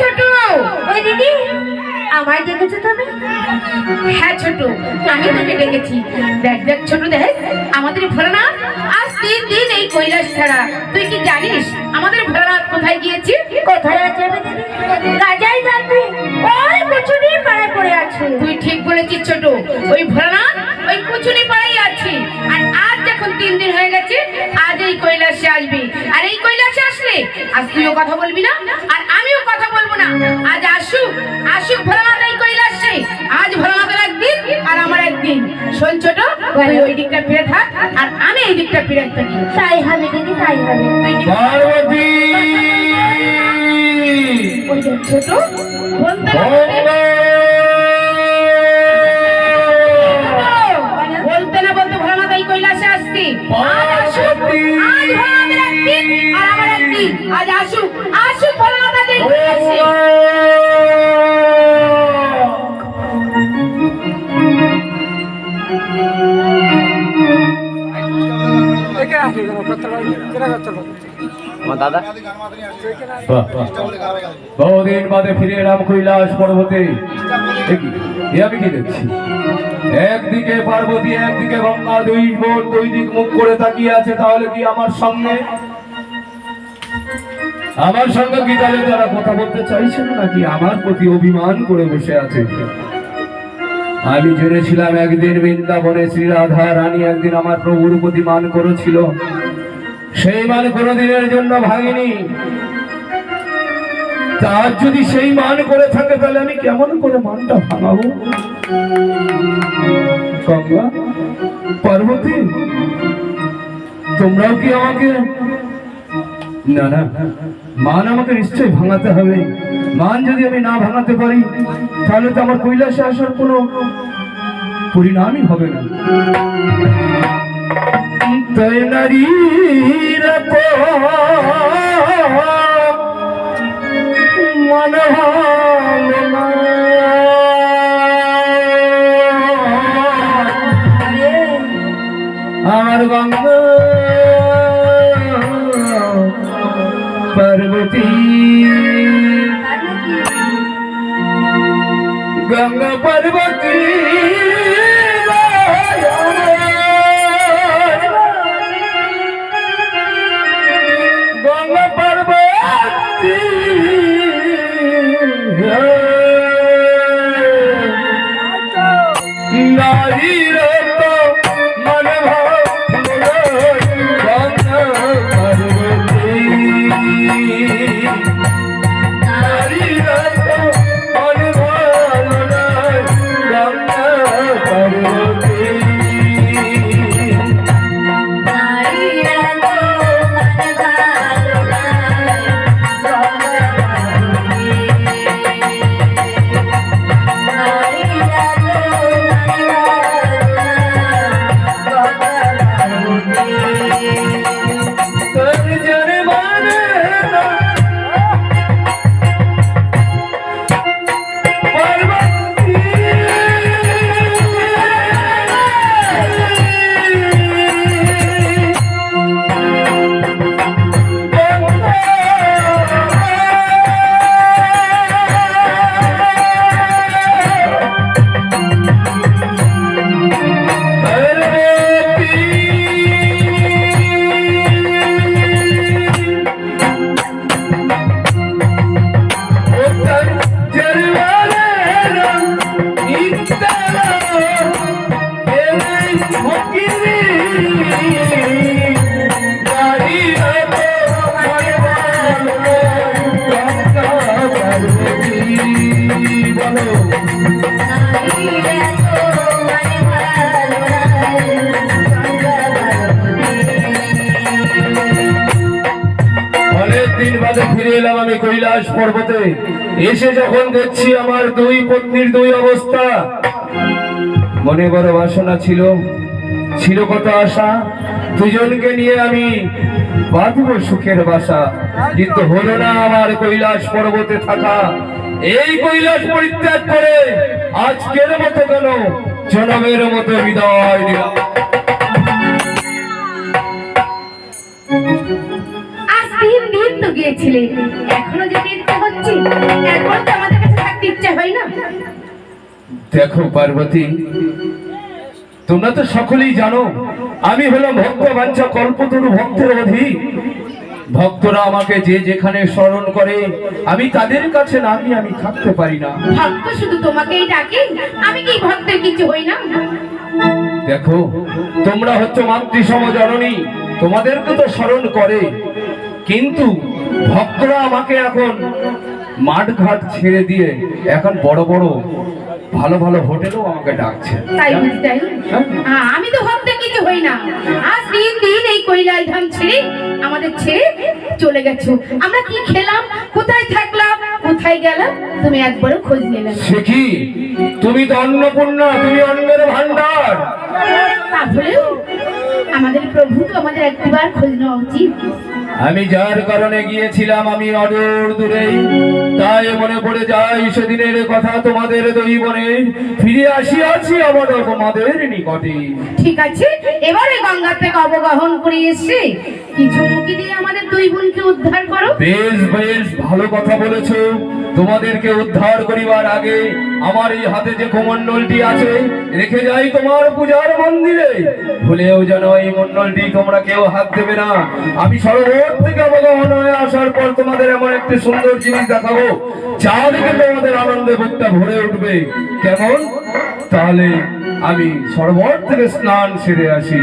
ছোট ওই দিদি আমায় ডেকেছো তুমি? হ্যাঁ ছোট, আমি তোকে ডেকেছি। দেখ দেখ ছোট, দেখ আমাদের ভোলানাথ আজ 3 দিন এই কৈলাস ছাড়া। তুই কি জানিস আমাদের ভোলানাথ কোথায় গিয়েছে? কোথায় আছে রাজাই জানবে। ওই কুচুনি পাড়ায় পড়ে আছে। তুই ঠিক বলেছিস ছোট, ওই ভোলানাথ ওই কুচুনি পাড়াই আছে। আর আজ যখন 3 দিন হয়ে গেছে, আজ এই কৈলাসে আসবে। আর এই কৈলাসে আসলে আজ তুইও কথা বলবি না আর আমিও কথা বলবো না। আজ আসুক আসুক ভোলানাথ এই কৈলাসে। আজ ভোলানাথের একদিন আর আমার একদিন। শোন ছোট, তুই ওই দিকটা ফিরে থাক আর আমি এই দিকটা ফিরে থাকি। তাই হবে দিদি, তাই হবে। পার্বতী ওই দেখ ছোট, বলতে না বলতে ভোলানাথ এই কৈলাসে আসছে। আজ আসুক, আজ ভোলানাথের একদিন আর আমার একদিন। আজ আসুক আসুক ভোলানাথ এই কৈলাসে। বহুদিন বাদে ফিরে এলাম কৈলাস পর্বতে। আমি কি দেখছি, একদিকে পার্বতী একদিকে গঙ্গা, দুই বোন দুই দিক মুখ করে তাকিয়ে আছে। তাহলে কি আমার সঙ্গে কি তাহলে তারা কথা বলতে চাইছে না, নাকি আমার প্রতি অভিমান করে বসে আছে? আমি জেনেছিলাম একদিন বৃন্দাবনে শ্রী রাধা রানী একদিন আমার প্রভুর প্রতি মান করেছিল। সেই মান কোনদিনের জন্য ভাঙিনি। তার যদি সেই মান করে থাকে, তাহলে আমি কেমন করে মানটা ভাঙাবো? গঙ্গা, পার্বতী, তোমরাও কি আমাকে না না মান আমাকে নিশ্চয়ই ভাঙাতে হবে। মান যদি আমি না ভাঙাতে পারি, তাহলে তো আমার কৈলাসে আসার কোনো পরিণামই হবে না। তাই নারীর মনে হয় না আমার গঙ্গা পার্বতী, গঙ্গা পার্বতী, গঙ্গা পার্বতী, নারীর তো মনে ভাব গঙ্গা পার্বতী, নারীর তো মনে ভাব গঙ্গা পার্বতী। ফিরে এলাম আমি কৈলাস পর্বতে। এসে যখন দেখছি আমার দুই পত্নীর দুই অবস্থা, মনে বড় বাসনা ছিল, কত আশা, দুজনকে নিয়ে আমি বাঁধবো সুখের বাসা। কিন্তু হলো না আমার কৈলাস পর্বতে থাকা। এই কৈলাস পরিত্যাগ করে আজকের মতো কেন জনমের মতো বিদায় দিলাম। আজ 3 দিন তো গিয়েছিলে, এখনো যেতে ইচ্ছে হচ্ছে, এখন তো আমাদের কাছে থাকতে ইচ্ছা হয় না। দেখো পার্বতী, তোমরা তো সকলেই জানো আমি হলাম ভক্ত বাঞ্ছা কল্পতরু ভক্তের অধীন। ভক্তরা আমাকে যে যেখানে স্মরণ করে আমি তাদের কাছে না গিয়ে আমি থাকতে পারি না। ভক্ত শুধু তোমাকেই ডাকে, আমি কি ভক্তের কিছু হই না? দেখো, তোমরা হচ্ছে মাতৃসম জননী, তোমাদেরকে তো স্মরণ করে, কিন্তু ভক্তরা আমাকে এখন মাঠ ঘাট ছেড়ে দিয়ে এখন বড় বড় ভালো ভালো হোটেলও আমাকে ডাকছে। তাই বুঝি, তাই? আমি তো ভক্তের কিছু হই না। আজ 3 দিন এই কৈলাস ধাম ছেড়ে আমাদের ছেড়ে চলে গেছো। আমরা কি খেলাম, কোথায় থাকলাম, কোথায় গেলাম, তুমি একবারও খোঁজ নিলে না। সে কি, তুমি তো অন্নপূর্ণা, তুমি অন্নের ভান্ডার। তাহলেও আমাদের প্রভু তো আমাদের একবার খোঁজ নেওয়া উচিত। আমি যার কারণে গিয়েছিলাম আমি অদূর দূরেই, তাই মনে পড়ে যায় সেদিনের কথা তোমাদের দৈবনে, ফিরে আসিয়াছি আবার তোমাদের নিকটে। ঠিক আছে, এবারে গঙ্গা থেকে অবগাহন করে এসে কিছু মুখি দিয়ে আমাদের 2 বোনকে উদ্ধার করো। বেশ বেশ, ভালো কথা বলেছো। তোমাদেরকে উদ্ধার করিবার আগে আমার এই হাতে যে কুমণ্ডলটি আছে রেখে যাই তোমার পূজার মন্দিরে, ভুলেও যেন এই মণ্ডলটি তোমরা কেউ হাত দেবে না। আমি সরোবর থেকে অবগাহন হয়ে আসার পর তোমাদের এমন একটি সুন্দর জিনিস দেখাবো, চারিদিকে তোমাদের আনন্দে বুকটা ভরে উঠবে। কেমন? তাহলে আমি সরোবর থেকে স্নান সেরে আসি।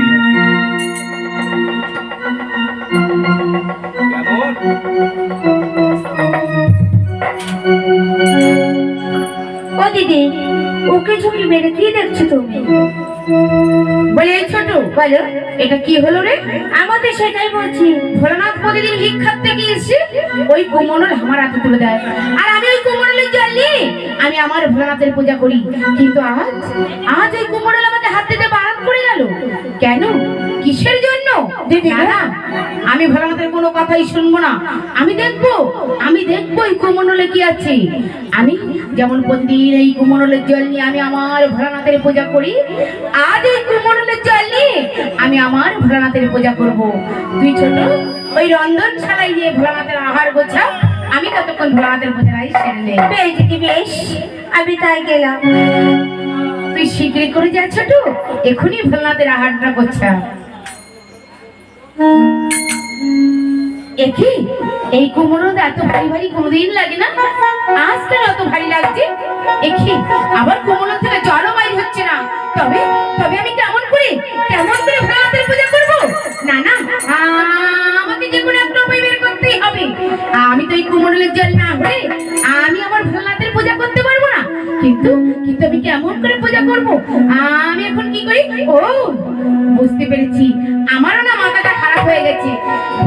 ও দিদি, ওকে ঝুঁকি মেরে কি দেখছো তুমি? বলে এই ছোট, বলো, এটা কি হলো রে? আমাদের সেটাই বলছি। ভোলানাথ প্রতিদিন ভিক্ষার থেকে এসে ওই কুমণ্ডল আমার হাতে তুলে দেয়, আর আমি ওই কুমণ্ডলের জল নিয়ে আমি আমার ভোলানাথের পূজা করি। কিন্তু আজ ওই কুমণ্ডল আমাকে হাত দিতে বারণ করে গেল কেন? কিসের জন্য? দিদি, না না, আমি ভোলানাথের কোনো কথাই শুনবো না। আমি দেখবো এই কুমণ্ডলে কি আছে। আমি যেমন প্রতিদিন এই কুমণ্ডলের জল নিয়ে আমি আমার ভোলানাথের পূজা করি, আজ এই কুমণ্ডলের জল নিয়ে আমি আমার ভোলানাথের পূজা করব। তুই ছোট ওই রন্ধনশালায় গিয়ে ভোলানাথের আহার গোছা, আমি ততক্ষণ ভোলানাথের পূজায় সেরে নেই। বেশ দিদি, বেশ, আমি তাই গেলাম। তুই শীঘ্রই করে যা ছোট, এখনই ভোলানাথের আহারটা গোছা। একি এই কুমড়ো এত ভারী ভারী কোনোদিন লাগে না, আজ কেন এত ভারী লাগছে? একি আবার কুমড়ো থেকে জলও বাইর হচ্ছে না। তবে তবে আমি কেমন করে ভোলানাথের পূজা করব? না না, আমাকে যে কোনো একটা উপায় বের করতেই হবে। আমি তো এই কুমড়োলের জল না হলে আমি আমার ভোলানাথের পূজা করতে পারবো না। কিন্তু কিন্তু আমি কেমন করে পূজা করব? আমি এখন কি করি? ও বুঝতে পেরেছি, আমারও না মাথাটা খারাপ হয়ে গেছে।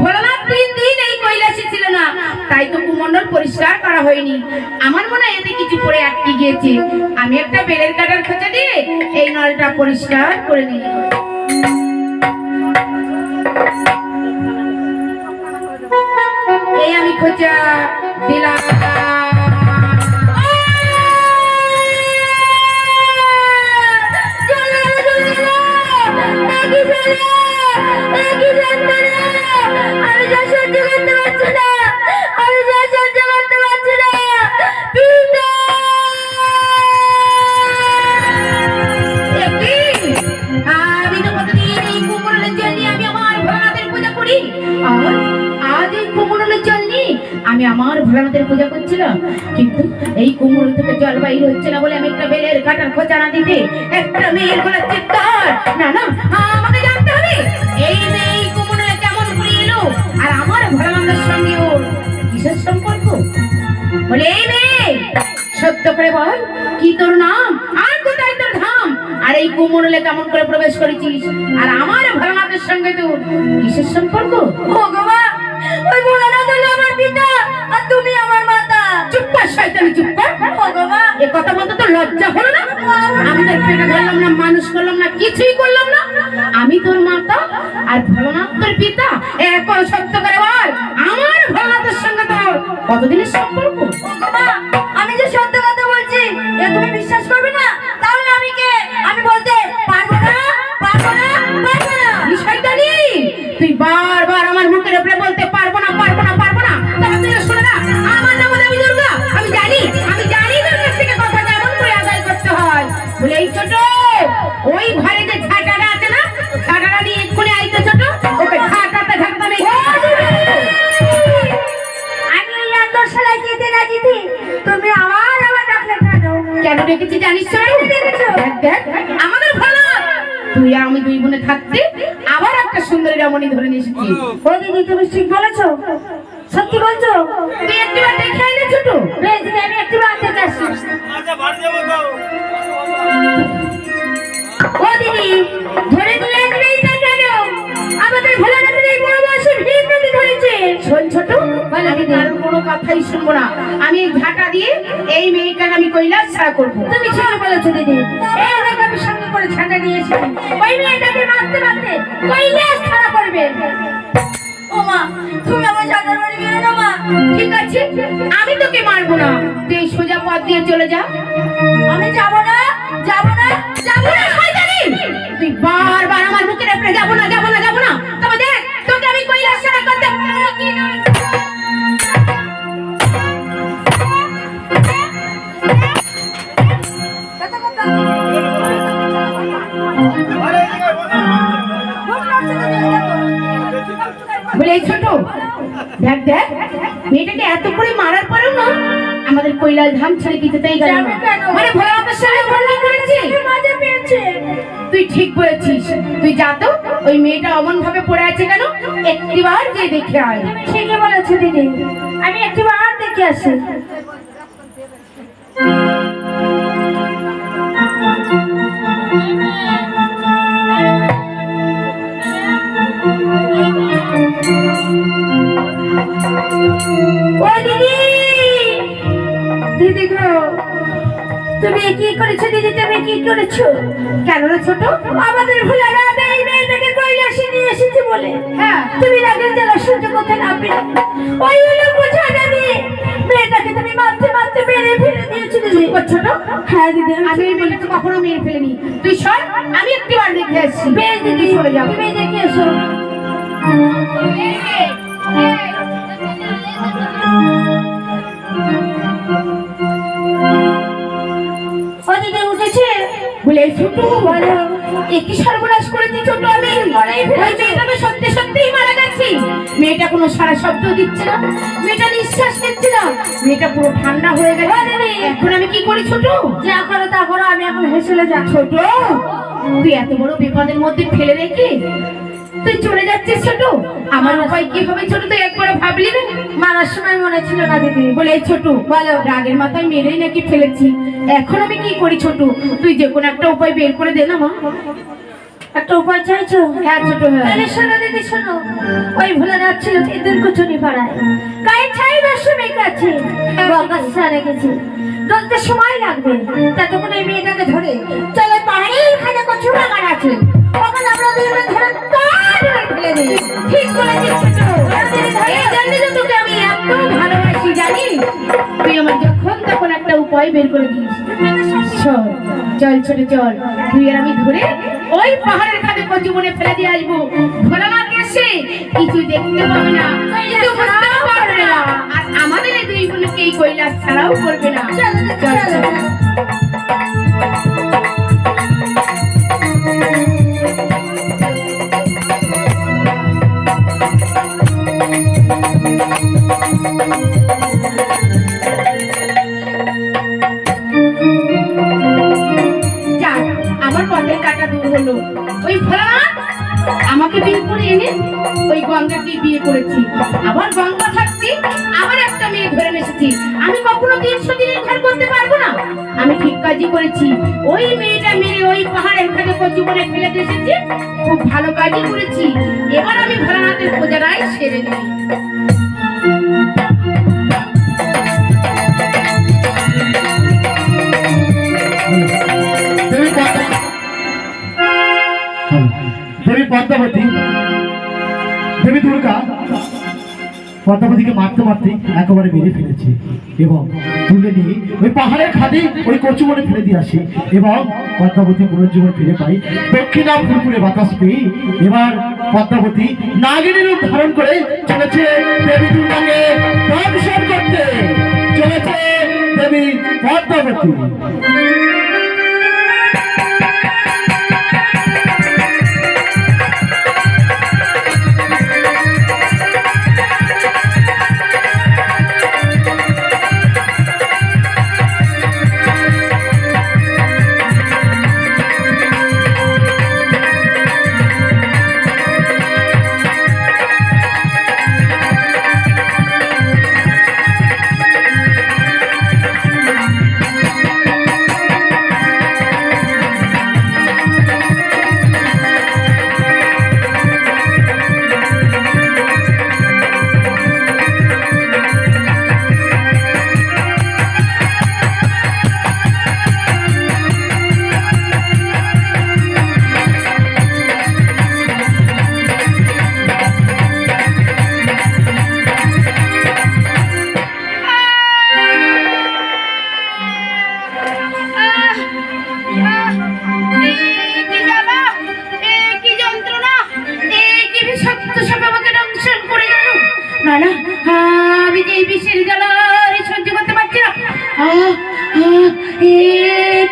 ভোলানাথ 3 দিন এই কৈলাসে ছিল না, তাই তো কুমণ্ডল পরিষ্কার করা হয়নি। আমার মনে হয় এতে কিছু পড়ে আটকে গিয়েছে। আমি একটা বেলের কাটার খোঁচা দিয়ে এই নলটা পরিষ্কার করে নিই। এই আমি খোঁচা দিলাম। আমি আমার ভোলানাথের পূজা করছিলাম, কিন্তু এই কুমড়ো থেকে জল বাইর হচ্ছে না বলে আমি একটা বেলের কাটার খোঁচা না দিতে একটা মেয়ের গলার চিৎকার। না না, আমাকে জানতে হবে এই মেয়ে এই কুমড়ো কেমন করে এলো, আর আমার ভোলানাথের সঙ্গে ওর কিসের সম্পর্ক? বলে এই মেয়ে, সত্য করে বল, কি তোর নাম আর কোথায় তোর ধাম, আর এই কুমড়োলে কেমন করে প্রবেশ করেছিস, আর আমার ভোলানাথের সঙ্গে তোর কিসের সম্পর্ক? ভগবান, ওই ভোলানাথ হলো আমার পিতা, আর তুমি আমার মাতা। চুপ কর শয়তানি, চুপ কর। ভগবান, এ কথা বলতে তো লজ্জা হলো না? আমি তোর পেটে ধরলাম না, মানুষ করলাম না, কিছুই করলাম না। আমি তোর মাতা আর ভোলানাথ তোর পিতা। এখন সত্য করে বল, আমার ভোলানাথের সঙ্গে তোর কতদিনের সম্পর্ক? ভগবান, আমি যে সত্য কথা বলছি এ তুমি বিশ্বাস করবে না, তাহলে আমি কে? আমি বলতে পারবো না, পারবো না, পারবো না। এই শয়তানি, তুই বারবার আমার মুখের উপরে বলতে পারবো না, পারবো না, পারবো না। দিদি তুমি আমার ডাকলে কেন ডেকেছি জানিস তো? দেখেছো? দেখ দেখ আমাদের ভালো, তুই আর আমি দুই বোনে থাকতে আবার একটা সুন্দরী রমণী ধরে নিয়ে এসেছি। ও দিদি তুমি ঠিক বলেছো, সত্যি বলছো? তুই একটিবার দেখে আয় না ছোট। বেশ দিদি আমি একটিবার দেখে আসি। ও দিদি ধরে নিয়ে আসবেই না কেন? আমাদের ভোলানাথের এই বড় বয়সে ভিড় নদী ধরেছে। শোন ছোট, আমি কারোর কোনো কথাই শুনবো না। আমি এই ঝাঁটা দিয়ে এই মেয়েটাকে আমি কৈলাস ছাড়া করবো। তুমি ঠিক বলেছো দিদি, এই দেখো আমি সঙ্গে করে ঝাঁটা নিয়ে এসেছি। ওই মেয়েটাকে মারতে মারতে কৈলাস ছাড়া করবে। ও মা তুমি আমার ঝাঁটার বাড়ি বেরো না মা। ঠিক আছে, আমি তোকে মারবো না, তুই এই সোজা পথ দিয়ে চলে যা। আমি যাবো না যাবো না যাবো না। শয়তানি! তুই বারবার আমার মুখের উপরে যাবো না যাবো না যাবো না, তবে দেখ তোকে আমি কৈলাস ছাড়া করতে পারবো কি না। বলে এই ছোট, দেখ দেখ মেয়েটাকে এত করে মারার পরেও না আমাদের কৈলাস ধাম ছেড়ে কিছুতেই গেল না। যাবে কেন? মানে ভোলানাথের সঙ্গে বন্দি করেছি। মজা পেয়েছে। তুই ঠিক বলেছিস, তুই যা তো ওই মেয়েটা অমন ভাবে পড়ে আছে কেন, একটিবার যে দেখে আয়। তুমি ঠিকই বলেছো দিদি, আমি একটিবার দেখে আসি। ও দিদি দিদি গো তুমি কি করেছো দিদি, তুমি কি করেছো? কেন রে ছোট? আমাদের ভোলানাথ এই মেয়েটাকে কৈলাসে নিয়ে এসেছে বলে হ্যাঁ তুমি রাগের জ্বালা সহ্য করতে না পেরে ওই হলো বোঝাটা দিয়ে মেয়েটাকে তুমি মারতে মারতে মেরে ফেলে দিয়েছো দিদি। ছোট, হ্যাঁ দিদি আমি বলি তো কখনো মেরে ফেলেনি। তুই সর, আমি একটিবার দেখে আসছি। বেশ দিদি সরে যাও। তুমি দেখে এসো। ও দিদি উঠেছে বলে এই ছোট বলো। একই সর্বনাশ করেছি ছোট আমি। ওই মেয়েটা তো সত্যি সত্যিই মারা গেছে। মেয়েটা কোনো সারা শব্দ দিচ্ছে না, মেয়েটা নিঃশ্বাস নিচ্ছে না, মেয়েটা পুরো ঠান্ডা হয়ে গেছে। এখন আমি কি করি ছোট? যা করো তা করো, আমি এখন হেসেলে যা। ছোট, তুই এত বড় বিপদের মধ্যে ফেলে রেখে তুই চলে যাচ্ছিস ছোট। আমার উপায় কি হবে ছোট, তুই একবার ভাবলি না? মারার সময় মনে ছিল না দিদি। বলে এই ছোট বলো, রাগের মাথায় মেরেই নাকি ফেলেছি। এখন আমি কি করি ছোট? তুই যে কোনো একটা উপায় বের করে দে না মা। একটা উপায় চাইছো? হ্যাঁ ছোট, হ্যাঁ। তাহলে শোনো দিদি শোনো, ওই ভোলানাথ ছিল তিনদিন কুচুনি পাড়ায়, গায়ে ছাই দশমিক আছে, বকাশা রেখেছে, ডলতে সময় লাগবে। ততক্ষণ এই মেয়েটাকে ধরে চলে পাহাড়ের খানে কচু বাগান আছে, ওখানে আমরা দুজনে ধরে তাড়াতাড়ি ফেলে দিই। ঠিক বলেছিস ছোট। এই জন্য তো তোকে আমি এত ভালোবাসি জানিস। তুই আমার যখন তখন একটা উপায় বের করে দিস। চল চল ছোট চল, তুই আর আমি ধরে ওই পাহাড়ের খাদে কচু বনে ফেলে দিয়ে আসবো। ভোলানাথ এসে কিছু দেখতে পাবে না, কিছু বুঝতেও পারবে না, আর আমাদের এই দুই বোনকে এই কৈলাস ছাড়াও করবে না। চল চল। যাক, আমার পথের কাটা দূর হলো। ওই ভোলানাথ আমাকে বিয়ে করে এনে ওই গঙ্গাকে বিয়ে করেছি। আবার গঙ্গা থাকতে আবার একটা মেয়ে ধরে এসেছি। আমি কখনো 300 দিনের ঘর করতে পারবো না। আমি ঠিক কাজই করেছি। ওই মেয়েটা মেরে ওই পাহাড়ের খানে কচু বনে ফেলে দিয়ে এসেছি। খুব ভালো কাজই করেছি। এবার আমি ভোলানাথের পূজারাই সেরে নিই। দেবী পদ্মাবতী, দেবী দুর্গা পদ্মাবতীকে মারতে মারতে একেবারে মেরে ফেলেছে এবং তুলে নিয়ে ওই পাহাড়ের খাদে ওই কচু বনে ফেলে দিয়ে আসে এবং পদ্মাবতী পুনর্জীবন ফিরে পায়। দক্ষিণা ফুরফুরে বাতাস পেয়ে এবার পদ্মাবতী নাগিনী রূপ ধারণ করে চলেছে দেবী দুর্গাকে দর্শন করতে। চলেছে দেবী পদ্মাবতী।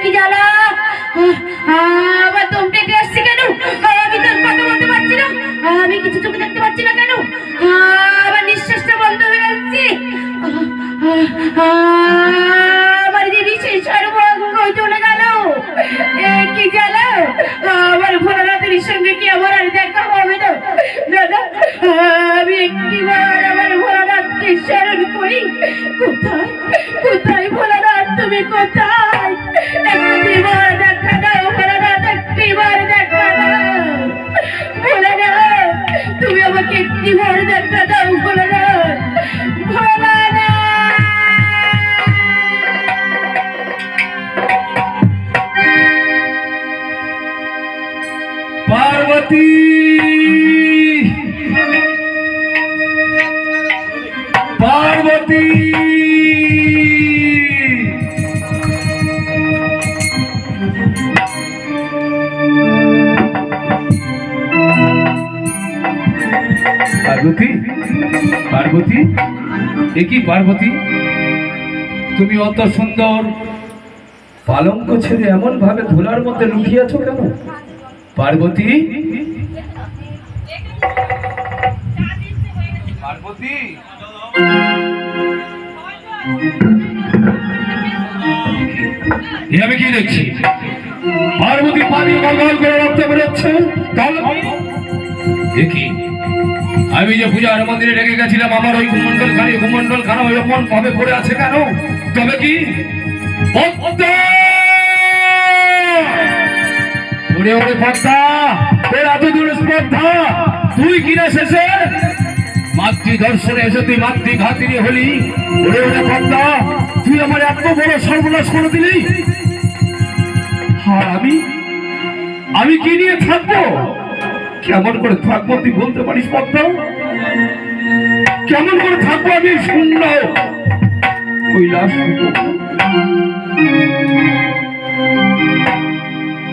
কি জ্বালা, আবার তোমরা এটে আসছি কেন? আমি তো কথা বলতে পারছি না, আমি কিছু চোখে দেখতে পাচ্ছি না কেন? আমার নিঃশ্বাসটা বন্ধ হয়ে যাচ্ছে, আমার যে বিশেষ সর্বাঙ্গ চলে গেল। কি জ্বালা, আমার ভোলানাথের সঙ্গে কি আমার আর দেখা হবে না? দাদা, আমি একটিবার আমার ভোলানাথকে স্মরণ করি। কোথায় কোথায় ভোলানাথ, তুমি কোথায়? একটিবার দেখা দাও ভোলানাথ, একটিবার দেখা দাও ভোলানাথ, তুমি আমাকে একটিবার দেখা দাও ভোলানাথ, ভোলানাথ। পার্বতী, পার্বতী, পার্বতী, পার্বতী, এ কি পার্বতী? তুমি অত সুন্দর পালঙ্ক ছেড়ে এমন ভাবে ধুলার মধ্যে লুকিয়ে আছো কেন পার্বতী? পার্বতী, আমি কি দেখছি? পার্বতী পানি গলগল করে রক্ত বেরোচ্ছে। দেখি আমি যে পূজার মন্দিরে রেখে গেছিলাম আমার ওই কুমন্ডল খানা ওই রকম ভাবে পড়ে আছে কেন? তবে কি ওরে ওরে পদ্মা, তোর এত দূর স্পর্ধা, তুই কিনা শেষে মাতৃ দর্শনে এসে তুই মাতৃঘাতিনী হলি। ওরে ওরে পদ্মা, তুই আমার এত বড় সর্বনাশ করে দিলি। আর আমি কি নিয়ে থাকবো? কেমন করে থাকবো তুই বলতে পারিস পদ্মা? কেমন করে থাকবো আমি শূন্য কৈলাস?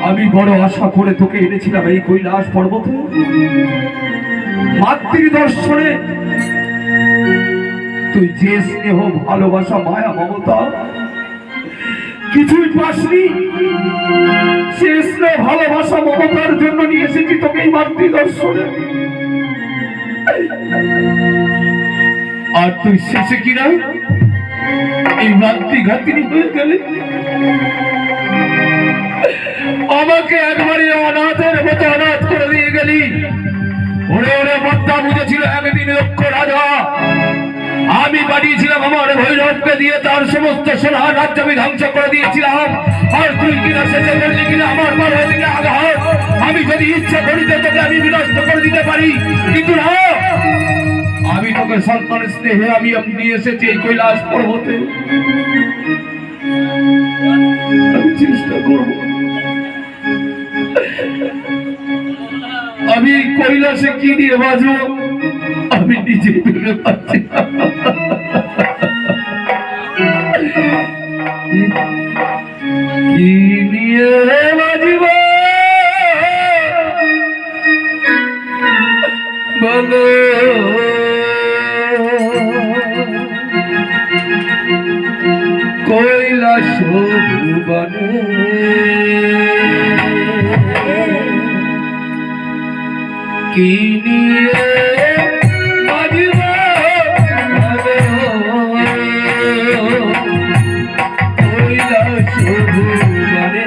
আমি বড় আশা করে তোকে এনেছিলাম এই কৈলাস পর্বতে, মাতৃ দর্শনে তুই যে স্নেহ ভালোবাসা মায়া মমতা কিছুই পাসনি। সে স্নেহ ভালোবাসা মমতার জন্য নিয়ে এসেছি তোকে এই মাতৃ দর্শনে, আর তুই শেষে কিনা এই মাতৃঘাতিনী হয়ে গেলি। আমাকে একবারে অনাথের মতো অনাথ করে দিয়ে গেলি। ওরে ওরে পদ্মা বুঝেছিল একদিন লক্ষ রাজা, আমি পাঠিয়েছিলাম আমার ভৈরবকে দিয়ে, তার সমস্ত সোনার রাজ্য আমি ধ্বংস করে দিয়েছিলাম। আর তুই কিনা শেষে করলি কিনা আমার পার্বতীকে আঘাত। আমি যদি ইচ্ছা করি তো তোকে আমি বিনষ্ট করে দিতে পারি, কিন্তু না, আমি তোকে সন্তানের স্নেহে আমি নিয়ে এসেছি এই কৈলাস পর্বতে। আমি চেষ্টা করব আমি কৈলাসে কি নিয়ে বাঁচবো আমি নিজে ভেবে পাচ্ছি না। কি নিয়ে বাঁচব বলো? কৈলাস ভুবনে কি নিয়ে বাঁচব কৈলাস ভুবনে?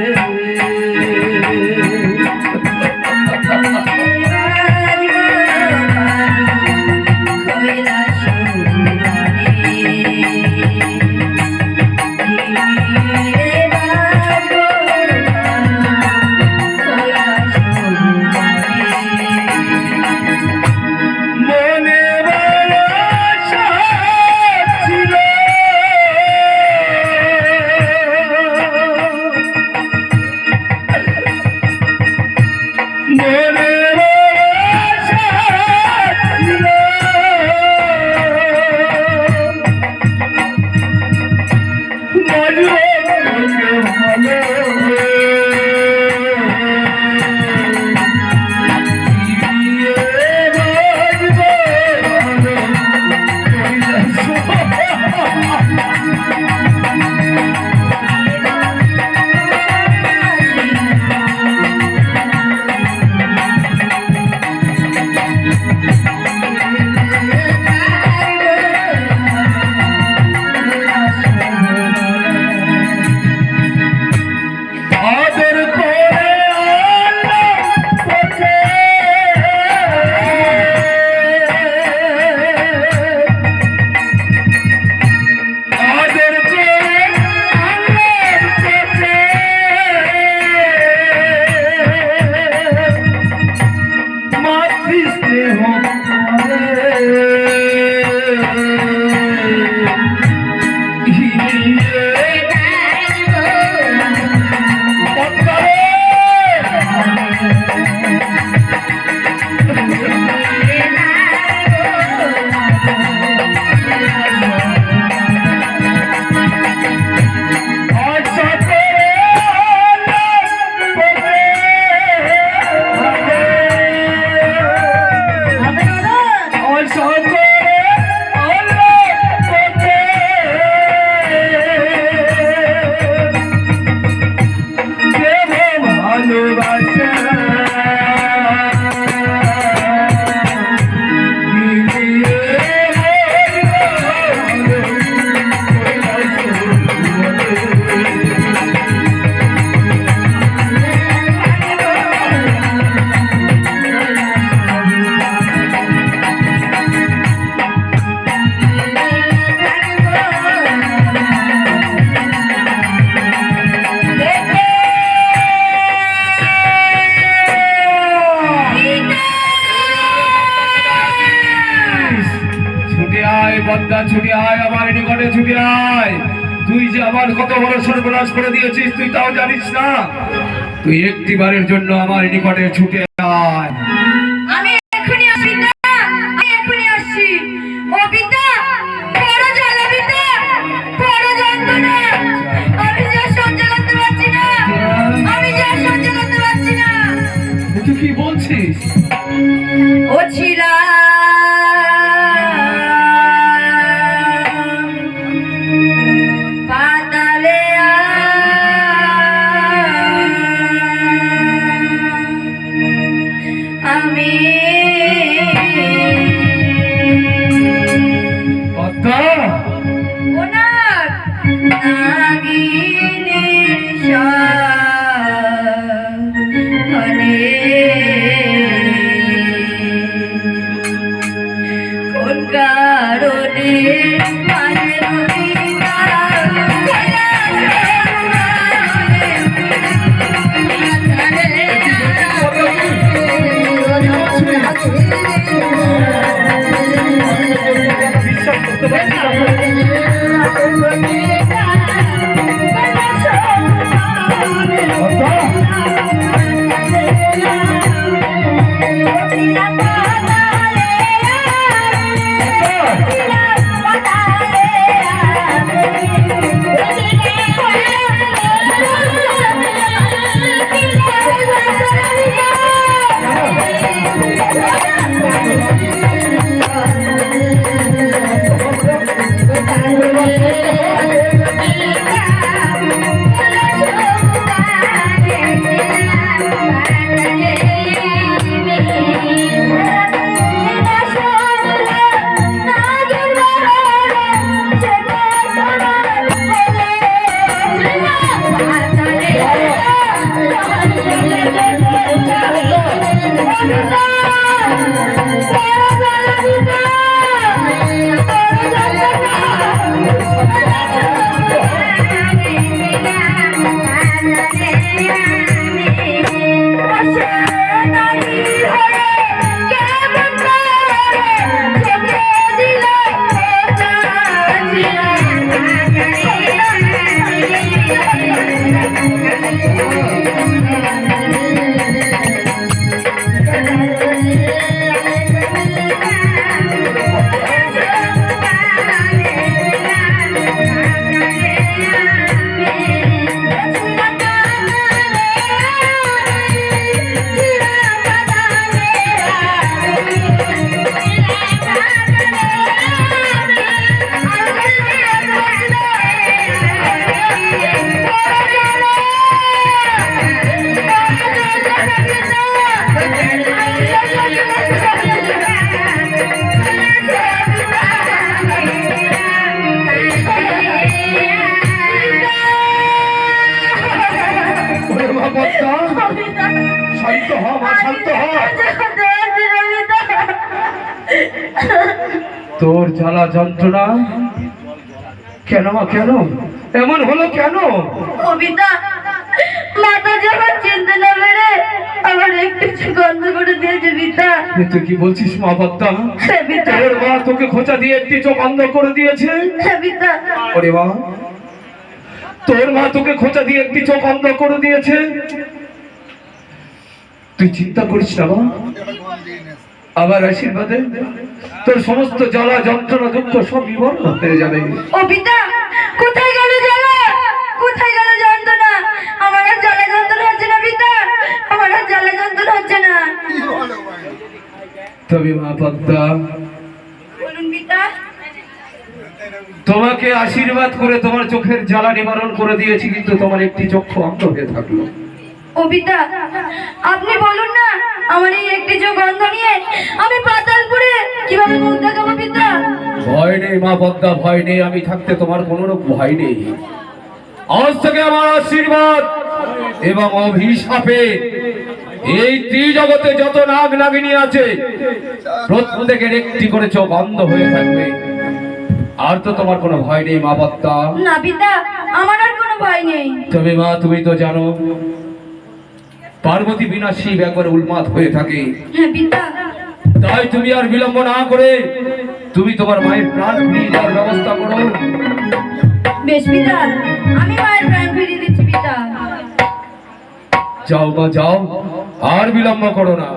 ছুটি আয়, আমার নিকটে ছুটি আয়। তুই যে আমার কত বড় সর্বনাশ করে দিয়েছিস তুই তাও জানিস না। তুই একটিবারের জন্য আমার নিকটে ছুটে আয়। আমি এখনই আসি পিতা, আমি এখনই আসছি। ও পিতা, বড় জ্বালা পিতা, বড় যন্ত্রণা। আমি যা সহ্য করতে পারছি না, আমি যা সহ্য করতে পারছি না। তুই কি বলছিস? ও ছিলা পাতালে আমি পদ্মা, ওনার নাগিনীর সাধনে কোন কারণে বিশ্বাস করতে পারছি না। শান্ত হ মা, শান্ত হ। তোর জ্বালা যন্ত্রণা কেন মা, কেন এমন হলো কেন? কবিতা মাথা যখন চিনতে না পেরে আমার একটু গন্ধ করে দিয়েছে পিতা। তুই কি বলছিস মা পদ্মা? হ্যাঁ পিতা, তোর মা তোকে খোঁচা দিয়ে একটি চোখ অন্ধ করে দিয়েছে? হ্যাঁ পিতা। ওরে মা, তোর মা তোকে খোঁচা দিয়ে একটি চোখ অন্ধ করে দিয়েছে? তুই চিন্তা করিস না মা, আবার আশীর্বাদে তোর সমস্ত জ্বালা যন্ত্রণা দুঃখ সব বিবর্ণ হয়ে যাবে। ও পিতা, কোথায় গেল জ্বালা, কোথায় গেল যন্ত্রণা? আমার আর জ্বালা যন্ত্রণা হচ্ছে না পিতা, আমার আর জ্বালা যন্ত্রণা হচ্ছে না। তবে মা পদ্মা, বলুন পিতা। তোমাকে আশীর্বাদ করে তোমার চোখের জ্বালা নিবারণ করে দিয়েছি, কিন্তু তোমার একটি চক্ষু অন্ধ হয়ে থাকলো। ও পিতা, আপনি বলুন না, আমার এই একটি চোখ অন্ধ নিয়ে আমি পাতালপুরে কিভাবে মুখ দেখাবো পিতা? ভয় নেই মা পদ্মা, ভয় নেই, আমি থাকতে তোমার কোনো ভয় নেই। আজ থেকে আমার আশীর্বাদ এবং অভিশাপে এই ত্রিজগতে যত নাগ নাগিনী আছে প্রত্যেকের একটি করে চোখ অন্ধ হয়ে থাকবে। আর তো তোমার কোনো ভয় নেই মা পদ্মা। না পিতা, আমার আর কোনো ভয় নেই। তবে মা, তুমি তো জানো পার্বতী বিনা শিব একবার উন্মাদ হয়ে থাকে। হ্যাঁ পিতা। তাই তুমি আর বিলম্ব না করে তুমি তোমার মায়ের প্রাণ ফিরিয়ে দেওয়ার ব্যবস্থা করো। বেশ পিতা, আমি মায়ের প্রাণ ফিরিয়ে দিচ্ছি পিতা। যাও মা যাও, আর বিলম্ব করো না।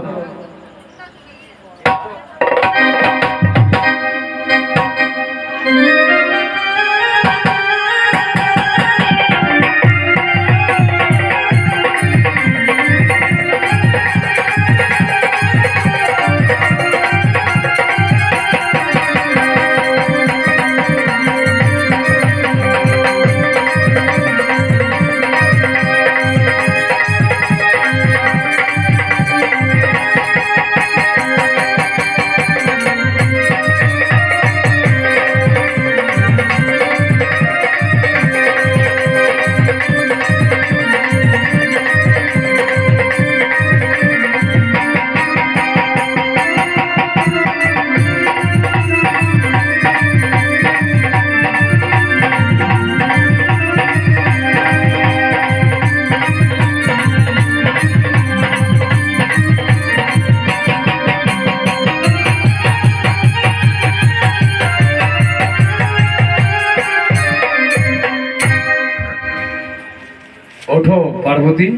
ওঠো পার্বতী,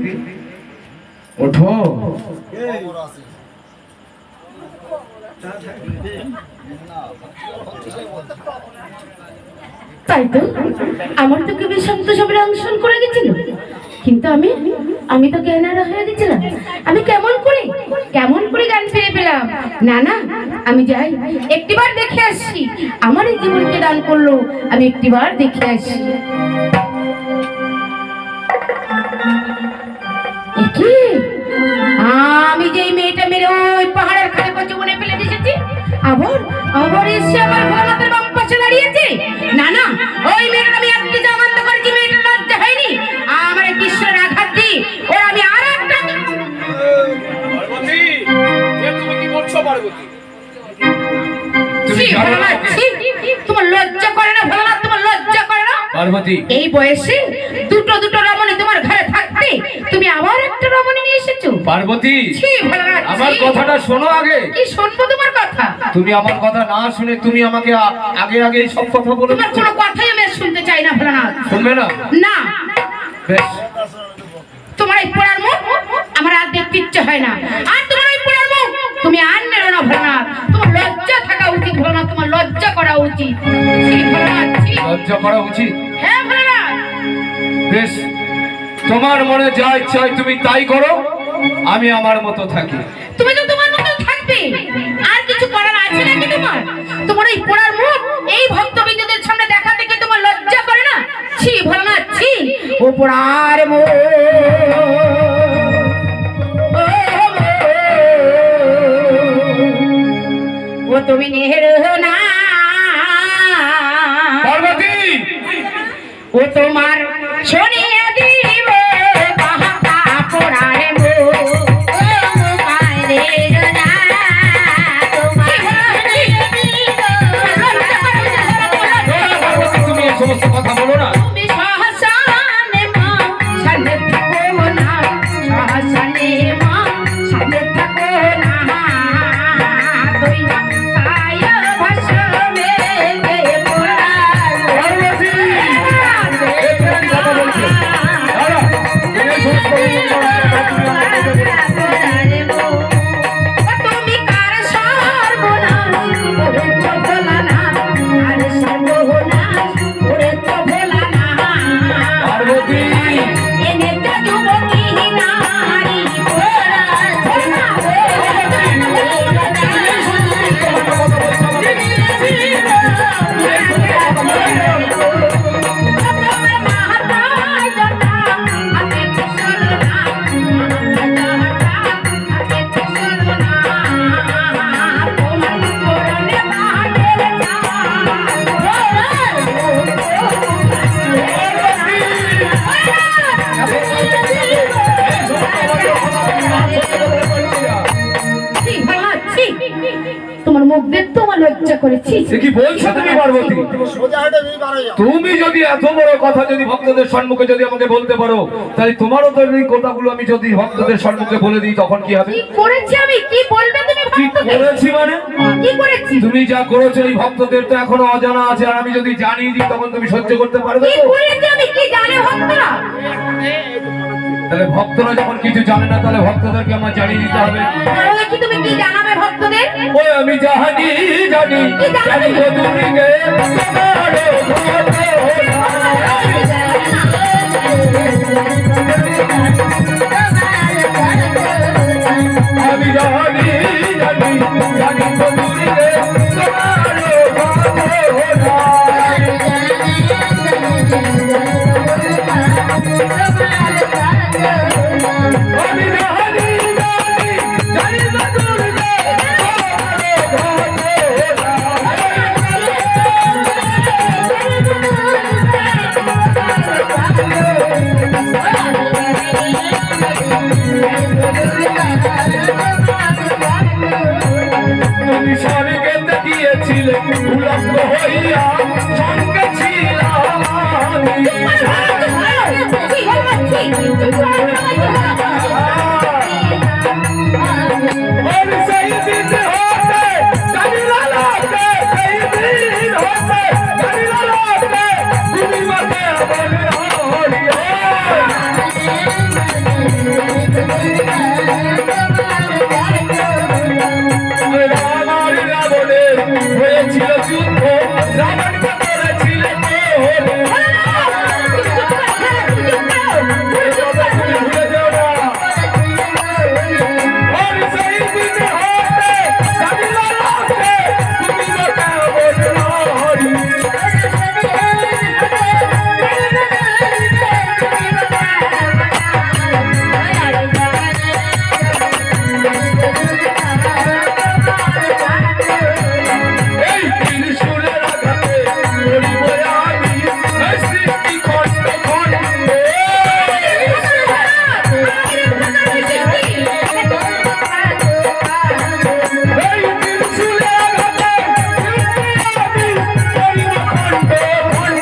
ওঠো। তাই তো আমার তো কেবল শান্ত সবের অংশগ্রহণ করে গেছিল, কিন্তু আমি তো জ্ঞানারা হয়ে গেছিলাম। আমি কেমন করে গান ফিরে পেলাম? না না, আমি যাই, একটিবার দেখে আসি। আমার এই জীবনকে দান করলো, আমি একটিবার দেখে আসি। কি আমি যে এই মেয়েটা মেরে ওই পাহাড়ের খালে জীবনে ফেলে দিয়েছি, আবার এসে আমার ভোলানাথের বাম পাশে দাঁড়িয়েছে। না না, ওই মেয়েটা আমি আজকে জামান্ত করেছি, মেয়েটা লজ্জা হয়নি আমার কৃষ্ণের আঘাত দিই ওর আমি আর একটা। পার্বতী, তুমি কি করছো পার্বতী? তোমার লজ্জা করে না ভোলানাথ? তোমার লজ্জা করে না পার্বতী? এই বয়সে দুটো রমণী তোমার ঘরে থাকতে তুমি আবার একটা রমণী নিয়ে এসেছো। পার্বতী, ছি ভোলানাথ, আমার কথাটা শোনো আগে। কি শুনবো তোমার কথা? তুমি আমার কথা না শুনে তুমি আমাকে আগে সব কথা বলে তোমার কোনো কথাই আমি আর শুনতে চাই না ভোলানাথ। শুনবে না? না, বেশ, তোমার এই পোড়ার মুখ আমার আর দেখতে ইচ্ছে হয় না। আর তোমার এই পোড়ার মুখ তুমি আর নেড়ো না ভোলানাথ। তোমার লজ্জা থাকা উচিত ভোলানাথ, তোমার লজ্জা করা উচিত। ছি ভোলানাথ, ছি। লজ্জা করা উচিত? হ্যাঁ ভোলানাথ। বেশ, তোমার মনে যা ইচ্ছা হয় তুমি তাই করো, আমি আমার মতো থাকি। তুমি তো তোমার মতো থাকবে, আর কিছু করার আছে নাকি তোমার? তোমার এই পোড়ার মুখ এই ভক্তবৃন্দদের সামনে দেখা থেকে তোমার লজ্জা করে না? ছি ভোলানাথ, ছি। ও পোড়ার মুখ, ও তুমি নেহেরো না পার্বতী, ও তোমার শুনিয়ে দিব বাহাকা পোড়ার মুখ, ও মায়ের না তুমি এই সমস্ত কথা বলো না। তুমি সহসানে মা সান্নে থাকো লজ্জা করেছি সে কি বলছো তুমি পার্বতী? তুমি যদি এত বড় কথা যদি ভক্তদের সম্মুখে যদি আমাকে বলতে পারো, তাহলে তোমারও তো এই কথাগুলো আমি যদি ভক্তদের সম্মুখে বলে দিই তখন কি হবে? কি করেছি আমি? কি বলবে তুমি কি ভক্তদের? করেছি মানে? কি করেছি? তুমি যা করেছো এই ভক্তদের তো এখনো অজানা আছে, আর আমি যদি জানিয়ে দিই তখন তুমি সহ্য করতে পারবে কি তো? করেছি আমি? কি জানে ভক্তরা? তাহলে ভক্তরা যখন কিছু জানে না, তাহলে ভক্তদেরকে আমার জানিয়ে দিতে হবে। তাহলে কি তুমি কি জানাবে ভক্তদের? ওই আমি জানি জানি জানি গো তুমি গে তোমার আমি জানি জানি জানি গো তুমি গে তোমার আমি জানি জানি জানি গো তুমি গে তুমি স্বর্গেতে গিয়েছিলে উলঙ্গ হইয়া, সঙ্গে ছিলাম আমি। ওর সেই দিন হতে জানিলা লোকে, সেই দিন হতে জানিলা লোকে, তুমি মাকে আমার রামার রাবণের হয়েছিল যুদ্ধ, রাবণকে করেছিল ভুলে যেও না। ওর সেই দিন হতে জানিলা লোকে, তুমি মাকে আমার হরি। এই ত্রিশূলের আঘাতে মরিব আমি, এই সৃষ্টি খণ্ড খণ্ড। এই ত্রিশূলের আঘাতে সৃষ্টি আমি, মরিব খণ্ড খণ্ড।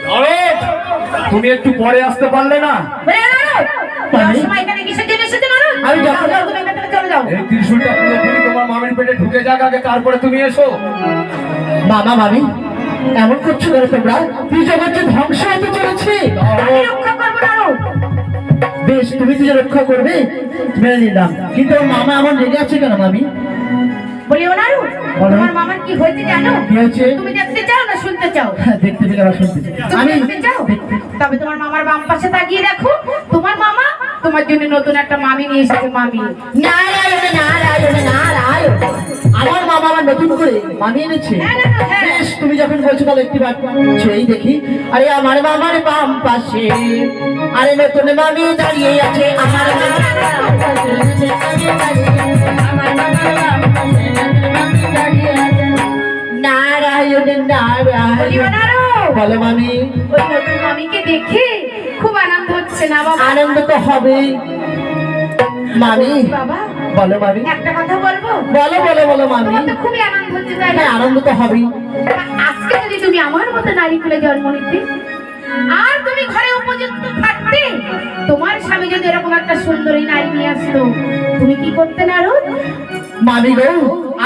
নারদ, তুমি একটু পরে আসতে পারলে না? আমি যখন যাবো তুমি এখান থেকে চলে যাও। এই ত্রিশূলটা পুরোপুরি তোমার মামির পেটে ঢুকে যাক আগে, তারপরে তুমি এসো। মামা মামি এমন করছো কেন তোমরা? তুই জগৎকে ধ্বংস হতে চলেছে। আমি রক্ষা করবো না আরো। বেশ, তুমি তো যে রক্ষা করবে মেনে নিলাম, কিন্তু আমার মামা আমার রেগে আছে কেন মামি? বলিও না আরো। বলো। তোমার মামার কি হয়েছে জানো? কি হয়েছে? তুমি দেখতে চাও না শুনতে চাও? হ্যাঁ, দেখতে পেলে আবার শুনতে চাই। তুমি আমি দেখতে চাও? তবে তোমার মামার বাম পাশে তাকিয়ে দেখো, তোমার মামা তোমার জন্য নতুন একটা মামি নিয়ে এসেছে। মামি নারায়ণ নারায়ণ নারায়ণ। আমার মামা আমার নতুন করে মামি এনেছে। হ্যাঁ, হ্যাঁ। বেশ, তুমি যখন বলছো তাহলে একটি বার সেই দেখি। আরে আমার মামার বাম পাশে আরে নতুন মামি দাঁড়িয়ে আছে। আমার নারায়ণ বলিও নারায়ণ। না আরো। বলো মামি। ওই নতুন মামিকে দেখে খুব আনন্দ হচ্ছে না বাবা? আনন্দ তো হবেই মামি। বাবা বলো মামি। একটা কথা বলবো? বলো বলো বলো মামি। তোমার তো খুবই আনন্দ হচ্ছে তাই না? হ্যাঁ, আনন্দ তো হবেই। আজকে যদি তুমি আমার মতো নারী কুলে জন্ম নিতে, আর তুমি ঘরে উপযুক্ত থাকতে, তোমার স্বামী যদি এরকম একটা সুন্দরী নারী নিয়ে আসতো, তুমি কি করতে না রোজ? মামি গো,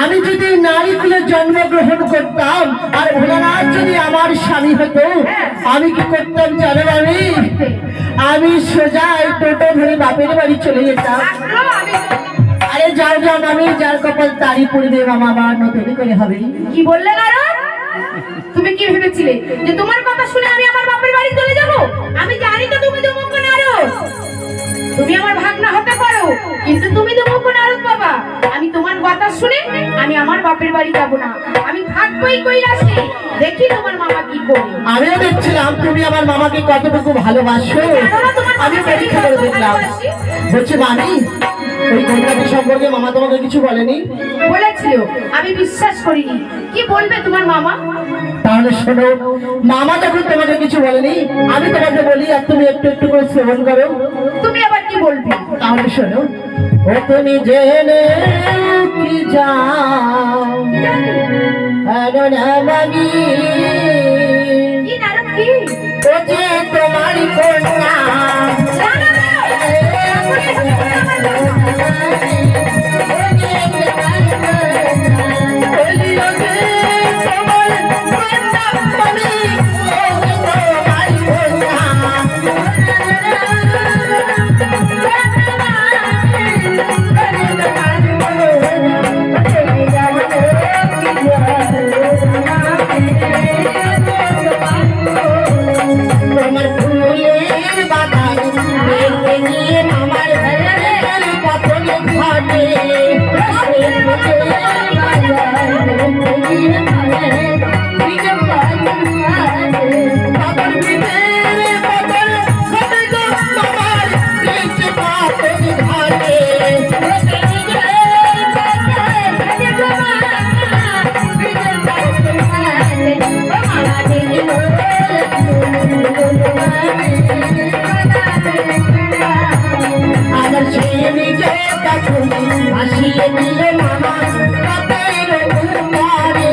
আমি যদি নারী কুলে জন্মগ্রহণ করতাম আর ভোলানাথ যদি আমার স্বামী হতো, আমি কি করতাম জানো মামি? আমি সোজা এই টোটো ধরে বাপের বাড়ি চলে যেতাম। আসলো আমি আরে যাও যাও মামি, যার কপাল তারই পড়বে মামা, আমার নতুন করে হবে। কি বললে না রোজ? তুমি কি ভেবেছিলে যে তোমার কথা শুনে আমি আমার বাপের বাড়ি চলে যাব? আমি জানি তো তুমি দুমুখ নারদ। তুমি আমার ভাগনা হতে পারো, কিন্তু তুমি দুমুখ নারদ বাবা। আমি তোমার কথা শুনে আমি আমার বাপের বাড়ি যাব না, আমি থাকবোই কৈলাসে। দেখি তোমার মামা কি করে। আমিও দেখছিলাম তুমি আমার মামাকে কতটুকু ভালোবাসো, আমি পরীক্ষা করে দেখলাম। বলছি মামি, ওই কন্যাটি সম্পর্কে মামা তোমাকে কিছু বলেনি? বলেছিল, আমি বিশ্বাস করিনি। কি বলবে তোমার মামা? তাহলে শোনো, মামা যখন তোমাকে কিছু বলেনি, আমি তোমাকে বলি আর তুমি একটু একটু করে শ্রবণ করো। তুমি আবার কি বলবে? তাহলে শোনো, ও তুমি জেনে কি যাও আরো না মানি, কি নারদ কি? ও যে তোমারই কন্যা, না, না, না। বলিও যে তোমার কন্যা মানি, ও যে তোমারই কন্যা। তোমার ফুলের বাগান দেখতে গিয়ে আমার পতন ঘটে, আমার সেই নিজে ভাসিয়ে দিল মামা রাতের ঘুমারে,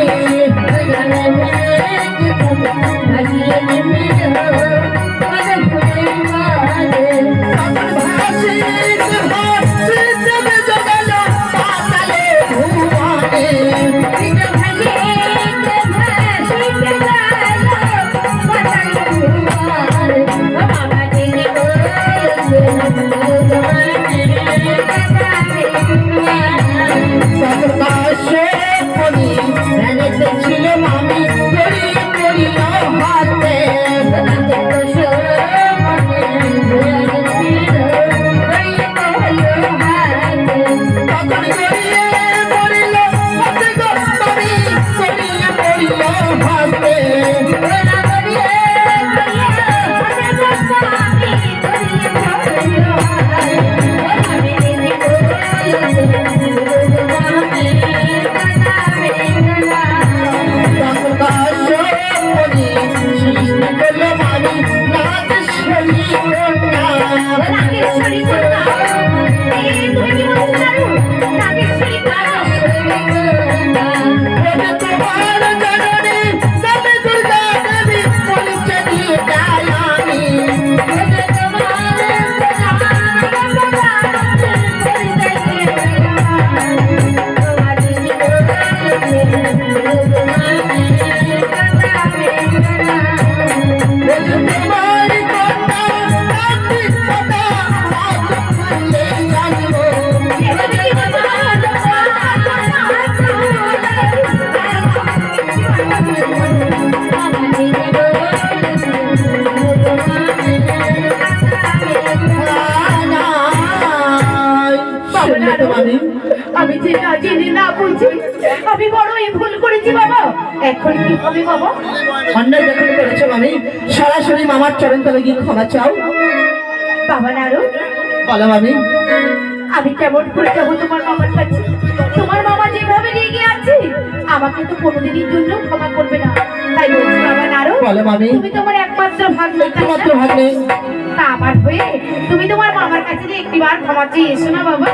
ভাসিয়ে দিল ছিল মামি করিয়ে করিয়া হাতে, তখন করিয়ে পড়িল হাতে গো মামি, করিয়ে পড়িল হাতে। আমি যে না জেনে না বুঝি আমি বড়ই ভুল করেছি বাবা। এখন কি হবে বাবা? অন্যায় যখন করেছো মামি, সরাসরি মামার চরণ তলে গিয়ে ক্ষমা চাও। বাবা নারদ, বলো মামি। আমি কেমন করে যাবো তোমার মামার কাছে? তোমার মামা যেভাবে রেগে আছে আমাকে তো কোনোদিনের জন্য ক্ষমা করবে না। তাই বলছি বাবা নারদ, বলো মামি। তুমি তোমার একমাত্র ভাগ্নে, একমাত্র ভাগ্নে, তা আমার হয়ে তুমি তোমার মামার কাছে যে একটিবার ক্ষমা চেয়ে এসো না বাবা।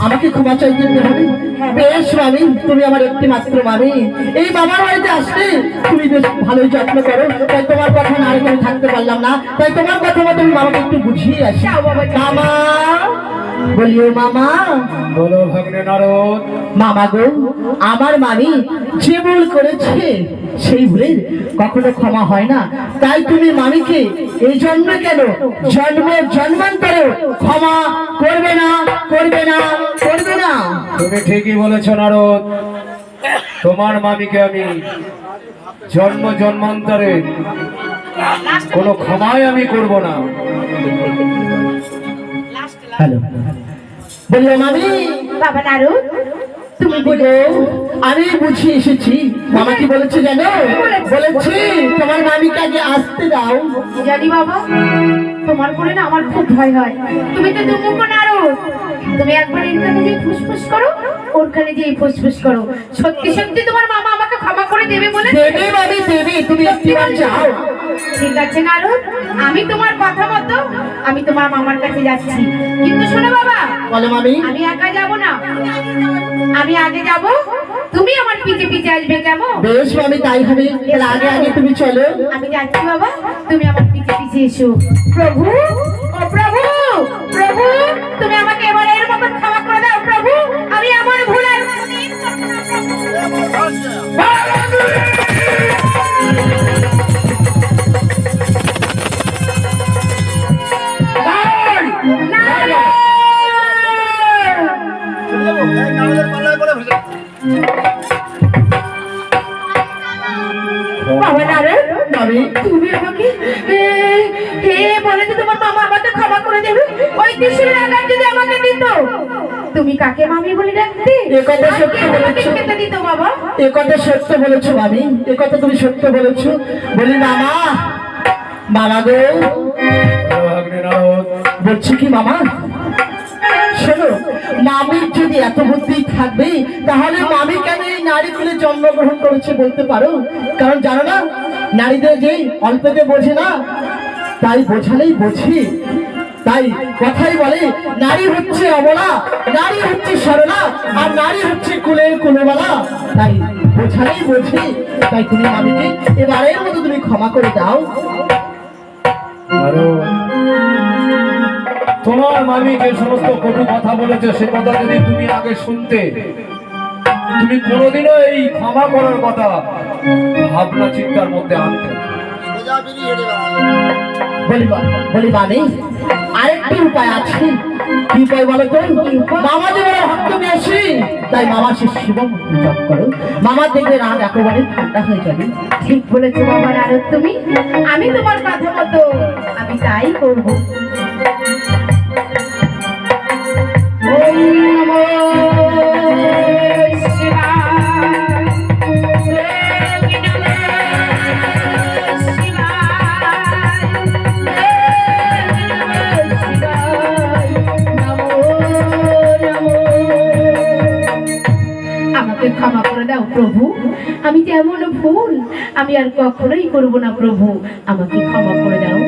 আমাকে ক্ষমা চাইতে হবে? বেশ মামি, তুমি আমার একটি মাত্র মামি। এই মামার বাড়িতে আসলে তুমি বেশ ভালোই যত্ন করো, তাই তোমার কথা না রেখে আমি থাকতে পারলাম না। তাই তোমার কথা মতো আমি মামাকে একটু বুঝিয়ে আসি। যাও বাবা, যাও। মামা, বলিও মামা। বলো ভাগ্নে নারদ। মামা গো, আমার মামি যে ভুল করেছে সেই ভুলের কখনো ক্ষমা হয় না। তাই তুমি মামিকে এই জন্মে কেন, জন্মে জন্মান্তরে ক্ষমা করবে না, করবে না, করবে না। তুমি ঠিকই বলেছো নারদ, তোমার মামিকে আমি জন্ম জন্মান্তরে কোনো ক্ষমাই আমি করব না। হ্যালো, বলিও মামি। বাবা নারদ, তুমি বলে বলে আমি বুঝি এসেছি। মামা কি বলেছে জানো? বলেছে তোমার মামিকে আগে আসতে দাও। জানি বাবা, তোমার করে না আমার খুব ভয় হয়। তুমি তো দুমুখ নারদ, তুমি একবার এখানে যে ফুসফুস করো, ওরখানে যে ফুসফুস করো। সত্যি সত্যি তোমার মামা আমাকে ক্ষমা করে দেবে বলে? দেবে মামি দেবে, তুমি একটিবার যাও। ঠিক আছে নারদ, আমি তোমার কথা মতো আমি তোমার মামার কাছে যাচ্ছি। কিন্তু শোনো বাবা, বলো মামি। আমি একা যাব না, আমি আগে যাব, তুমি আমার পিছে পিছে আসবে, কেমন? বেশ মামি, তাই হবে। তাহলে আগে আগে তুমি চলো। আমি যাচ্ছি বাবা, তুমি আমার পিছে পিছে এসো। প্রভু, ও প্রভু, প্রভু, তুমি আমাকে এবারের মতো ক্ষমা করে দাও প্রভু। আমি আমার ভুল আর কোনোদিন করতে না প্রভু। বাবা নারায়ণ, মামি তুমি আমাকে বলে যে তোমার মামা আমাকে ক্ষমা করে দেবে। ওই ত্রিশূলের আঘাত যদি আমাকে দিত, তুমি কাকে মামি বলে ডাকতে? এ কথা সত্য আমাকে বলেছো। খেতে দিত বাবা। এ কথা সত্য বলেছো মামি, এ কথা তুমি সত্য বলেছো। বলি মামা, মামা গো, বলছি কি মামা, শোনো, মামির যদি এত বুদ্ধি থাকবে তাহলে মামি কেন এই নারী কুলে জন্মগ্রহণ করেছে বলতে পারো? কারণ জানো না, নারীদের যে অল্পতে বোঝে না, তাই বোঝালেই বোঝে। তাই কথাই বলে, নারী হচ্ছে অবলা, নারী হচ্ছে সরলা, আর নারী হচ্ছে কুলের কুলবালা। তাই বোঝালেই বোঝে। তাই তুমি মামিকে এবারের মতো তুমি ক্ষমা করে দাও। তোমার মামি যে সমস্ত কটু কথা বলেছে সে কথা যদি তুমি আগে শুনতে, তুমি কোনোদিনও এই ক্ষমা করার কথা ভাবনা চিন্তার মধ্যে আনতে না। বলি মামি, আরেকটি উপায় আছে। কি উপায় বলো তো? মামা যে বড় ভক্ত বেশি, তাই মামা সে শিব মন্ত্র জপ করো। মামা দেখবে রাত একেবারে ঠান্ডা হয়ে যাবে। ঠিক বলেছো বাবা নারদ তুমি। আমি তোমার কথা মতো আমি তাই করব। ওম নমো শিবায়, ওম নমো শিবায়, ওম নমো শিবায়, নমো নমো। আমাকে ক্ষমা করে দাও প্রভু, আমি যে এমন ভুল আমি আর কখনোই করব না প্রভু, আমাকে ক্ষমা করে দাও।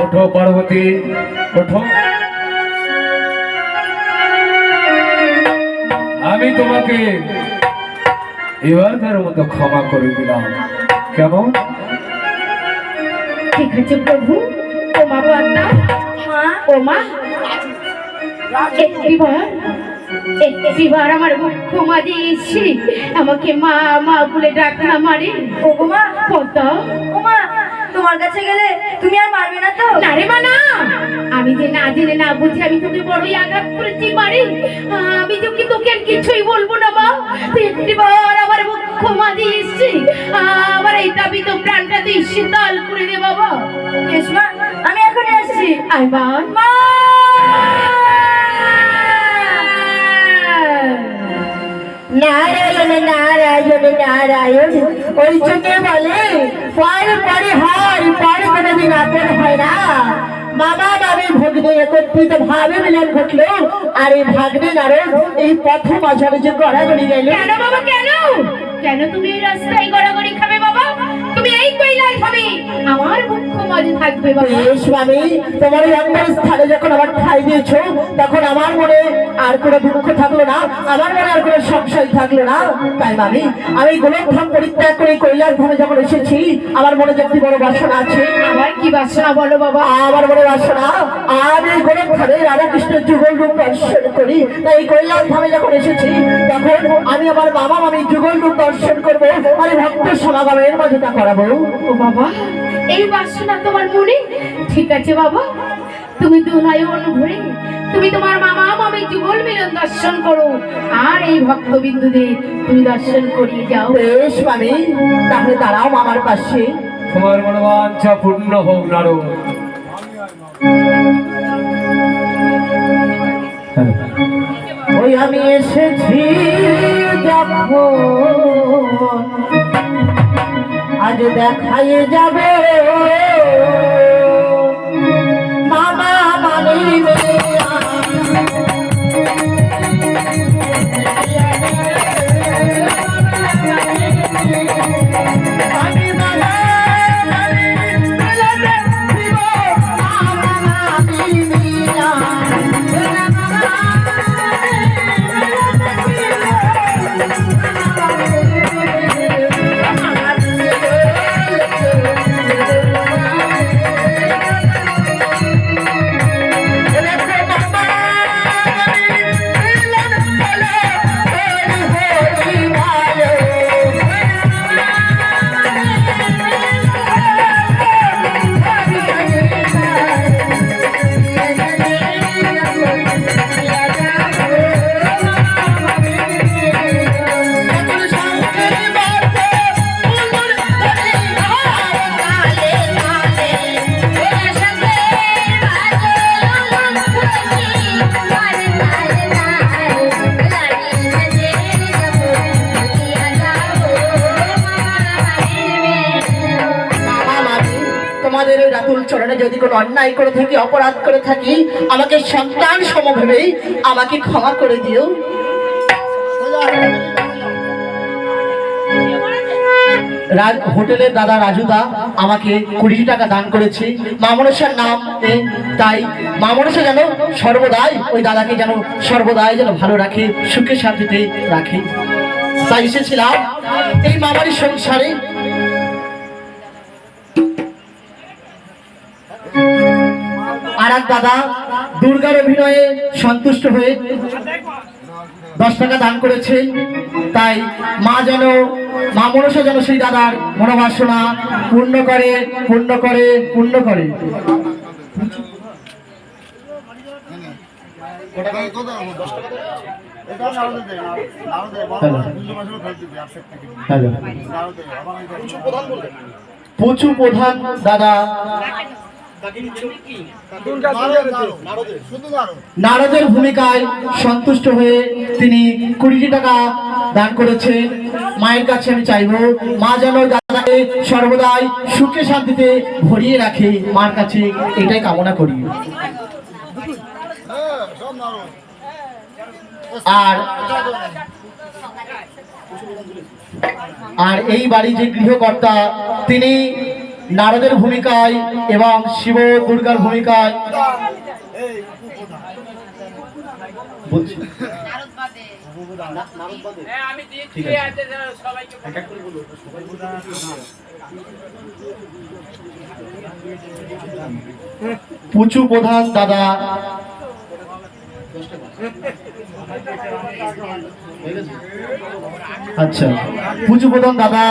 ওঠো পার্বতী, ওঠো। আমি তোমাকে এবারকার মতো ক্ষমা করে দিলাম, কেমন? ঠিক আছে প্রভু। ও মা বাবা, ও মা, একটিবার আমার মুখ্য মাঝে এসে আমাকে মা মা বলে ডাক না মারে। ও মা পদ্মা, ও মা, তোমার কাছে গেলে তুমি আর মারবে না তো? না রে মা না, আমি যে না জেনে না বুঝে আমি তোকে বড়ই আঘাত করেছি মারে। আমি তোকে তোকে আর কিছুই বলবো না মা। তুই একটিবার আমার মুখ্য মাঝে এসে আমার এই দাবি তো প্রাণটা তুই শীতল করে দে বাবা। বেশ মা, আমি এখনই আসছি। আয় মা। মা! নারায়ণ নারায়ণ নারায়ণ, ওই জন্য বলে পর পরে হয়, পর কোনোদিন আপন হয় না। মামা মামি ভগ্নে একত্রিত ভাবে মিলন ঘটলো, আর এই ভাগ্নে নারদ এই পথ মাঝারে যে গড়াগড়ি গেল। কেন বাবা কেন? কেন তুমি এই রাস্তায় গড়াগড়ি খাবে বাবা? তুমি এই কৈলাস হবে আমার মুখ্য মাঝে থাকবে বাবা। বেশ মামি, তোমার এই অন্তর স্থানে যখন আমার ঠাই দিয়েছো, তখন আমার মনে আর কোনো দুঃখ থাকলো না, আমার মনে আর কোনো সংশয় থাকলো না। তাই মামি, আমি গোলকধাম পরিত্যাগ করে কৈলাস ধামে যখন এসেছি, আমার মনে যে একটি বড় বাসনা আছে। আমার কি বাসনা বলো বাবা? আমার মনে বাসনা, আর এই গোলকধামে রাধাকৃষ্ণের যুগল রূপ দর্শন করি। তাই এই কৈলাস ধামে যখন এসেছি, তখন আমি আমার মামা মামি যুগল রূপ দর্শন করবো, আর এই ভক্ত সমাগমের মাঝে তা করাবো। ও বাবা, এই বাসনা তোমার মনে? ঠিক আছে বাবা, তুমি দু নয়ন ভরে তুমি তোমার মামা মামি যুগল মিলন দর্শন করো, আর এই ভক্তবিন্দুদের তুমি দর্শন করিয়ে যাও। বেশ মামি, তাহলে দাঁড়াও মামার পাশে। তোমার মনোবাঞ্ছা পূর্ণ হোক নারদ। হ্যাঁ। ওই আমি এসেছি যখন আজ দেখাই যাবে মামা মানিবে তোমাদের ওই রাতুল চরণে যদি কোনো অন্যায় করে থাকি, অপরাধ করে থাকি, আমাকে সন্তান সমভেবেই আমাকে ক্ষমা করে দিও। হোটেলের দাদা রাজুদা আমাকে 20 টাকা দান করেছে মা মনসার নাম, তাই মা মনসা যেন সর্বদাই ওই দাদাকে যেন সর্বদাই যেন ভালো রাখে, সুখে শান্তিতে রাখে। তাই এসেছিলাম এই মামারই সংসারে। আর এক দাদা দুর্গার অভিনয়ে সন্তুষ্ট হয়ে 10 টাকা দান করেছে, তাই মা যেন মা মনসা যেন সেই দাদার মনোবাসনা পূর্ণ করে পূর্ণ করে পূর্ণ করে। পুচু প্রধান দাদা নারদের ভূমিকায় সন্তুষ্ট হয়ে তিনি 20 টাকা দান করেছেন। মায়ের কাছে আমি চাইবো মা যেন দাদাকে সর্বদাই সুখে শান্তিতে ভরিয়ে রাখে, মার কাছে এটাই কামনা করি। আর এই বাড়ি যে গৃহকর্তা তিনি নারদের ভূমিকায় এবং শিব দুর্গার ভূমিকায় বলছি। পুচু প্রধান দাদা আচ্ছা পুচু প্রধান দাদা